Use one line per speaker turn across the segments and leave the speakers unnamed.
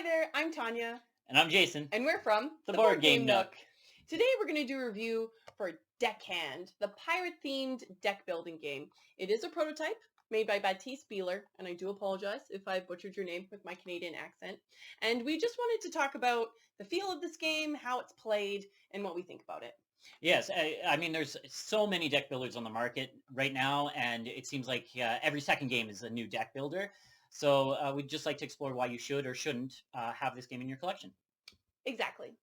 there, I'm Tanya.
And I'm Jason.
And we're from
the Board Game Nook.
Today we're going to do a review for Deckhand, the pirate-themed deck building game. It is a prototype made by Batiste Bieler, and I do apologize if I butchered your name with my Canadian accent. And we just wanted to talk about the feel of this game, how it's played, and what we think about it.
Yes, I mean, there's so many deck builders on the market right now, and it seems like every second game is a new deck builder. So we'd just like to explore why you should or shouldn't have this game in your collection.
Exactly.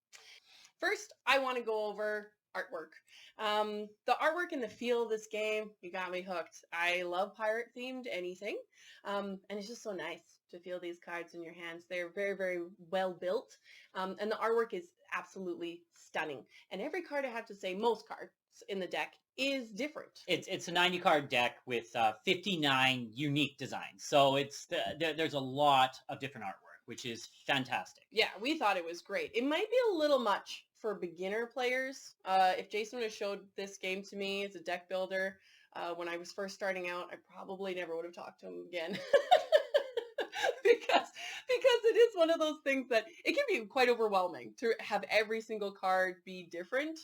First, I want to go over artwork. The artwork and the feel of this game, you got me hooked. I love pirate-themed anything, and it's just so nice to feel these cards in your hands. They're very, very well built, and the artwork is absolutely stunning. And every card, I have to say, most cards in the deck is different.
It's a 90 card deck with 59 unique designs. So there's a lot of different artwork, which is fantastic.
Yeah, we thought it was great. It might be a little much for beginner players. If Jason would have showed this game to me as a deck builder when I was first starting out, I probably never would have talked to him again. because it is one of those things that it can be quite overwhelming to have every single card be different.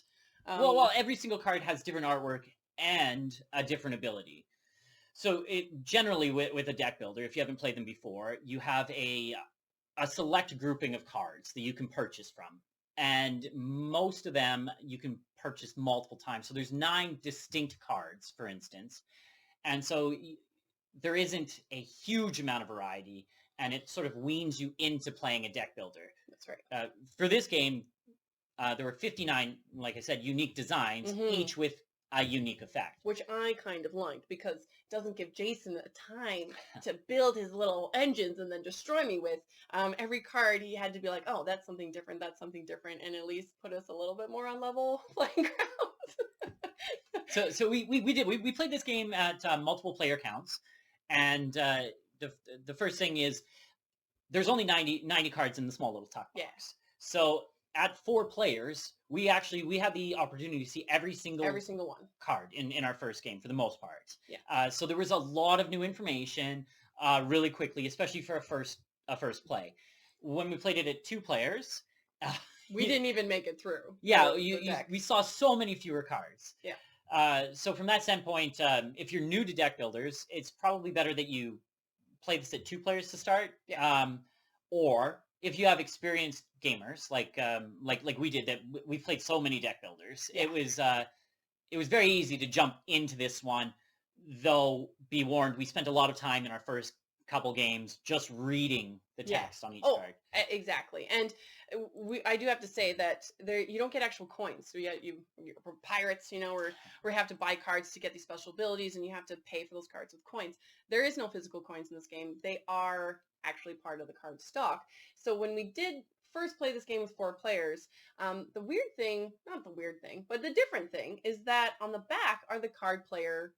Well, every single card has different artwork and a different ability. So generally with a deck builder, if you haven't played them before, you have a select grouping of cards that you can purchase from. And most of them you can purchase multiple times. So there's 9 distinct cards, for instance. And so there isn't a huge amount of variety, and it sort of weans you into playing a deck builder.
That's right.
For this game, there were 59, like I said, unique designs, each with a unique effect.
Which I kind of liked because it doesn't give Jason a time to build his little engines and then destroy me with. Every card he had to be like, oh, that's something different, and at least put us a little bit more on level playing ground.
So we played this game at multiple player counts, and the first thing is there's only 90 cards in the small little tuck box.
Yeah.
So at 4 players, we had the opportunity to see every single
one
card in our first game for the most part.
Yeah.
So there was a lot of new information really quickly, especially for a first play. When we played it at 2 players,
we didn't even make it through.
Yeah, we saw so many fewer cards.
Yeah.
So from that standpoint, if you're new to deck builders, it's probably better that you play this at 2 players to start.
Yeah.
Or if you have experienced gamers like we did, that we played so many deck builders, yeah. It was very easy to jump into this one. Though be warned, we spent a lot of time in our first couple games just reading the text on each card.
Exactly. And I do have to say that you don't get actual coins. So we're pirates, we have to buy cards to get these special abilities, and you have to pay for those cards with coins. There is no physical coins in this game. They are actually part of the card stock. So when we did first play this game with 4 players, the different thing is that on the back are the card player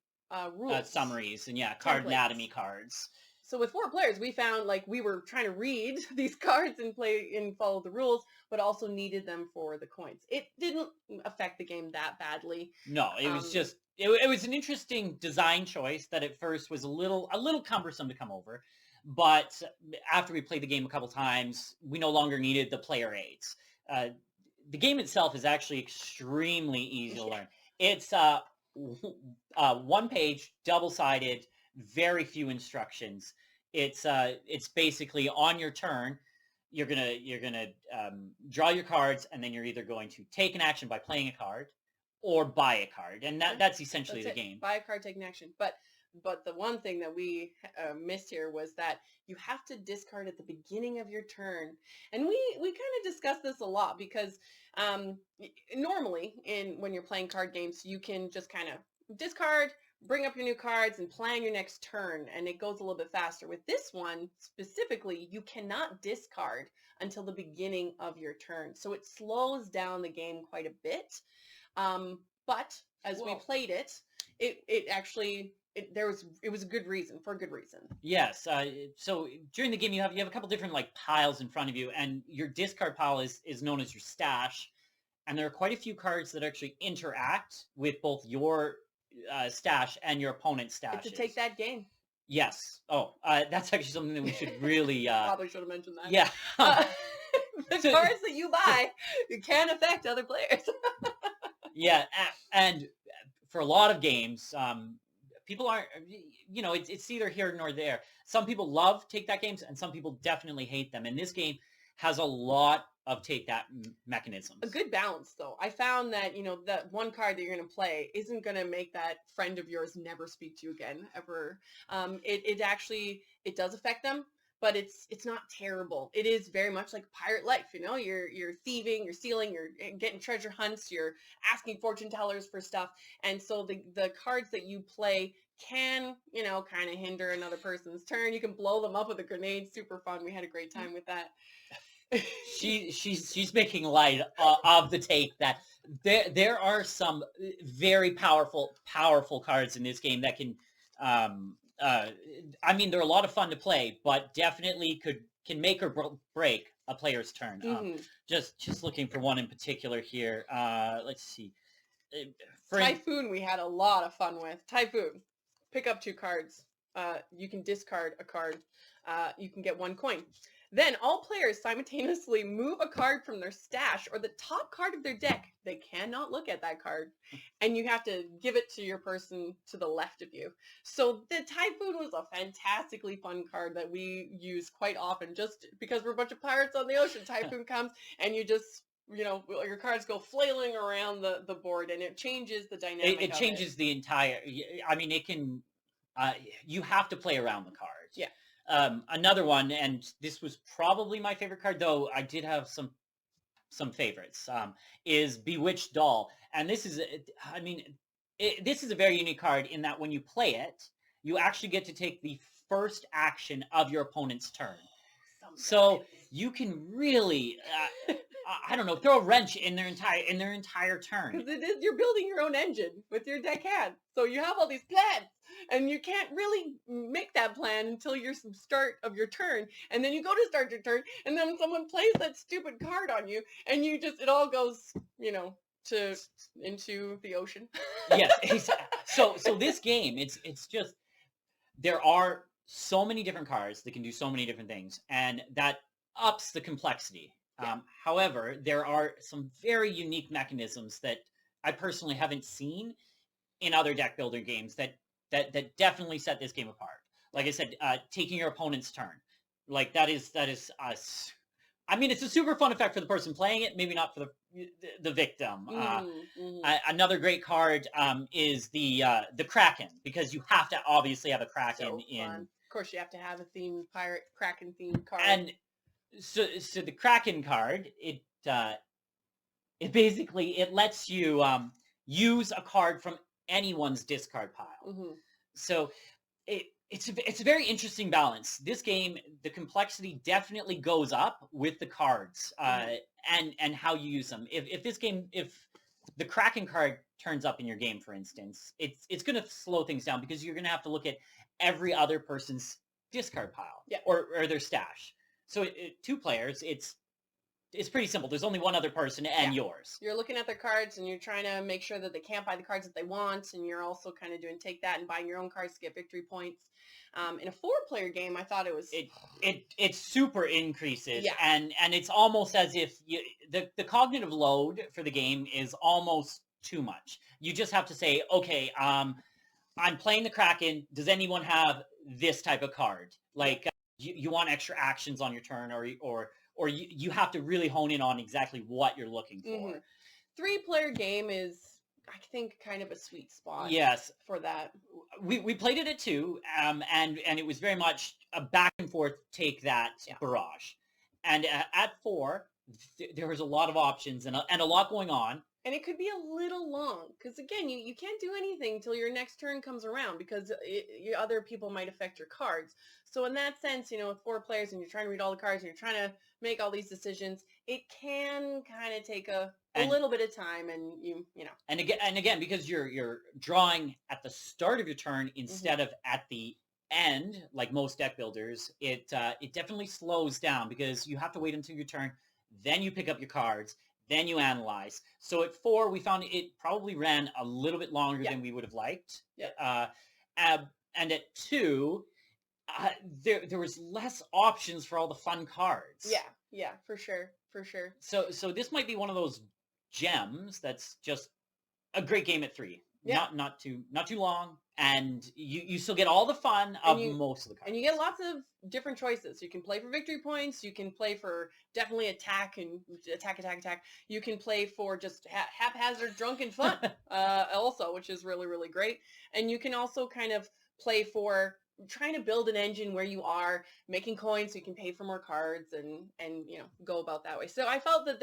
rules.
Summaries and card anatomy cards.
So with 4 players, we found like we were trying to read these cards and play and follow the rules, but also needed them for the coins. It didn't affect the game that badly.
No, it was just it was an interesting design choice that at first was a little cumbersome to come over, but after we played the game a couple times, we no longer needed the player aids. The game itself is actually extremely easy to learn. It's 1 page, double-sided. Very few instructions. It's basically on your turn, you're gonna draw your cards, and then you're either going to take an action by playing a card or buy a card, and that's essentially the game.
Buy a card, take an action. But the one thing that we missed here was that you have to discard at the beginning of your turn, and we kind of discussed this a lot because normally when you're playing card games, you can just kind of discard, bring up your new cards, and plan your next turn, and it goes a little bit faster. With this one specifically, you cannot discard until the beginning of your turn, so it slows down the game quite a bit. But as we played it, it was a good reason.
Yes. So during the game, you have a couple different piles in front of you, and your discard pile is known as your stash, and there are quite a few cards that actually interact with both your stash and your opponent's stash.
To take that game.
Yes. Oh, that's actually something that we should really,
Probably should have mentioned that.
yeah.
Uh, the
So,
cards that you buy, you can affect other players.
yeah, and for a lot of games, people aren't, it's either here nor there. Some people love take that games, and some people definitely hate them. And this game has a lot of take that
A
mechanisms.
good balance, though. I found that, that one card that you're going to play isn't going to make that friend of yours never speak to you again, ever. It actually, it does affect them, but it's not terrible. It is very much like pirate life, you're thieving, you're stealing, you're getting treasure hunts, you're asking fortune tellers for stuff. And so the cards that you play can, kind of hinder another person's turn. You can blow them up with a grenade. Super fun. We had a great time with that.
She's making light of the take that there are some very powerful cards in this game that can I mean, they're a lot of fun to play, but definitely can make or break a player's turn.
Mhm.
Just looking for one in particular here. Let's see.
Typhoon we had a lot of fun with. Typhoon. Pick up 2 cards. You can discard a card. You can get 1 coin. Then all players simultaneously move a card from their stash or the top card of their deck. They cannot look at that card. And you have to give it to your person to the left of you. So the Typhoon was a fantastically fun card that we use quite often. Just because we're a bunch of pirates on the ocean, Typhoon comes and you just, your cards go flailing around the board, and it changes the dynamic
it
of
changes the entire. I mean, it can. You have to play around the cards.
Yeah.
Another one, and this was probably my favorite card, though I did have some favorites. Is Bewitched Doll, and this is, I mean, this is a very unique card in that when you play it, you actually get to take the first action of your opponent's turn. So you can really, I don't know, throw a wrench in their entire turn.
Because you're building your own engine with your Deckhand. So you have all these plans, and you can't really make that plan until your start of your turn. And then you go to start your turn, and then someone plays that stupid card on you, and it all goes, into the ocean.
Yes. So this game, it's just, there are so many different cards that can do so many different things, and that ups the complexity.
Yeah.
However, there are some very unique mechanisms that I personally haven't seen in other deck builder games that definitely set this game apart. Like I said, taking your opponent's turn, like that is us. I mean, it's a super fun effect for the person playing it, maybe not for the victim. Another great card is the Kraken, because you have to obviously have a Kraken in.
Fun. Of course, you have to have a themed pirate Kraken themed card.
And so the Kraken card, it basically, it lets you use a card from anyone's discard pile.
Mm-hmm.
So it's a very interesting balance. This game, the complexity definitely goes up with the cards and how you use them. If the Kraken card turns up in your game, for instance, it's going to slow things down, because you're going to have to look at every other person's discard pile or their stash. So 2 players, it's pretty simple. There's only one other person and yours.
You're looking at their cards, and you're trying to make sure that they can't buy the cards that they want, and you're also kind of doing take that and buying your own cards to get victory points. In a 4-player game, I thought it was
it super increases,
Yeah.
and it's almost as if the cognitive load for the game is almost too much. You just have to say, okay, I'm playing the Kraken. Does anyone have this type of card? Like you want extra actions on your turn, or you have to really hone in on exactly what you're looking for.
Mm-hmm. 3-player game is, I think, kind of a sweet spot.
Yes,
for that.
We played it at 2, and it was very much a back and forth take that barrage. And at 4, there was a lot of options and a lot going on.
And it could be a little long, because again, you can't do anything until your next turn comes around, because other people might affect your cards. So in that sense, with 4 players and you're trying to read all the cards and you're trying to make all these decisions, it can kind of take a little bit of time, and you know.
And again, because you're drawing at the start of your turn instead of at the end, like most deck builders, it definitely slows down, because you have to wait until your turn, then you pick up your cards. Then you analyze. So at 4, we found it probably ran a little bit longer than we would have liked.
Yeah.
And at 2, there was less options for all the fun cards.
Yeah, for sure, for sure.
So this might be one of those gems that's just a great game at 3.
Yeah.
Not too long, and you still get all the fun of most of the cards.
And you get lots of different choices. You can play for victory points. You can play for definitely attack. You can play for just haphazard drunken fun also, which is really, really great. And you can also kind of play for trying to build an engine where you are making coins so you can pay for more cards and go about that way. So I felt that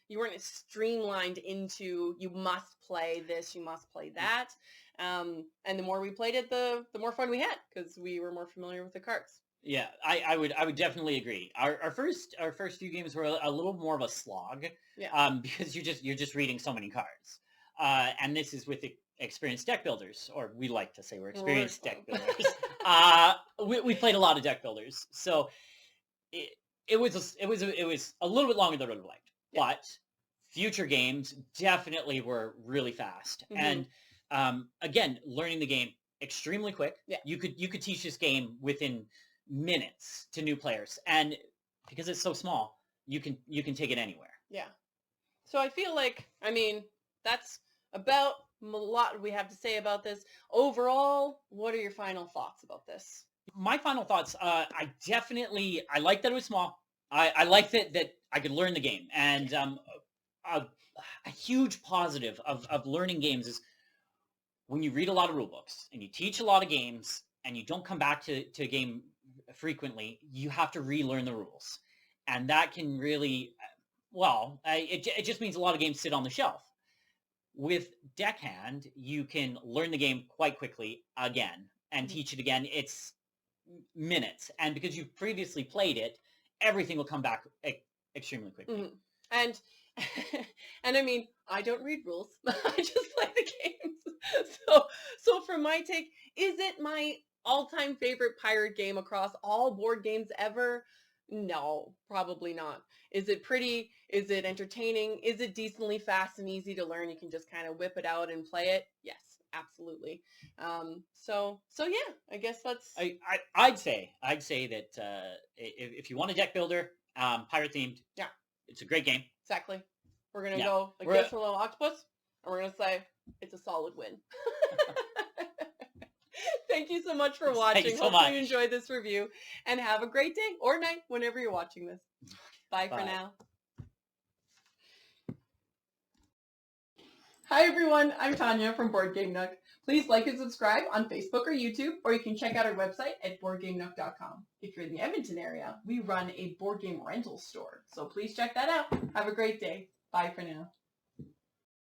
you weren't streamlined into you must play this, you must play that. And the more we played it, the more fun we had because we were more familiar with the cards.
Yeah, I would definitely agree. Our first few games were a little more of a slog.
Yeah.
Because you're just reading so many cards. And this is with experienced deck builders, or we like to say we're experienced deck builders. We played a lot of deck builders, so it was a little bit longer than I would have liked. Yeah. But future games definitely were really fast. Mm-hmm. And again, learning the game extremely quick.
Yeah.
You could teach this game within minutes to new players, and because it's so small, you can take it anywhere.
Yeah. So I feel like, that's about a lot we have to say about this. Overall, what are your final thoughts about this?
My final thoughts, I like that it was small. I like that I could learn the game. And a huge positive of learning games is when you read a lot of rule books and you teach a lot of games and you don't come back to a game frequently, you have to relearn the rules. And that can really, it just means a lot of games sit on the shelf. With Deckhand, you can learn the game quite quickly again and mm-hmm. teach it again. It's minutes. And because you've previously played it, everything will come back extremely quickly.
Mm-hmm. And I don't read rules. I just play the games. So for my take, is it my all-time favorite pirate game across all board games ever? No, probably not. Is it pretty? Is it entertaining? Is it decently fast and easy to learn? You can just kind of whip it out and play it. Yes, absolutely. So yeah, I guess that's.
I'd say that if you want a deck builder, pirate themed,
yeah,
it's a great game.
Exactly. We're gonna go against a little octopus, and we're gonna say it's a solid win. Thank you so much for watching. Hopefully you enjoyed this review and have a great day or night whenever you're watching this. Bye for now. Hi everyone, I'm Tanya from Board Game Nook. Please like and subscribe on Facebook or YouTube, or you can check out our website at boardgamenook.com. If you're in the Edmonton area, we run a board game rental store, so please check that out. Have a great day. Bye for now.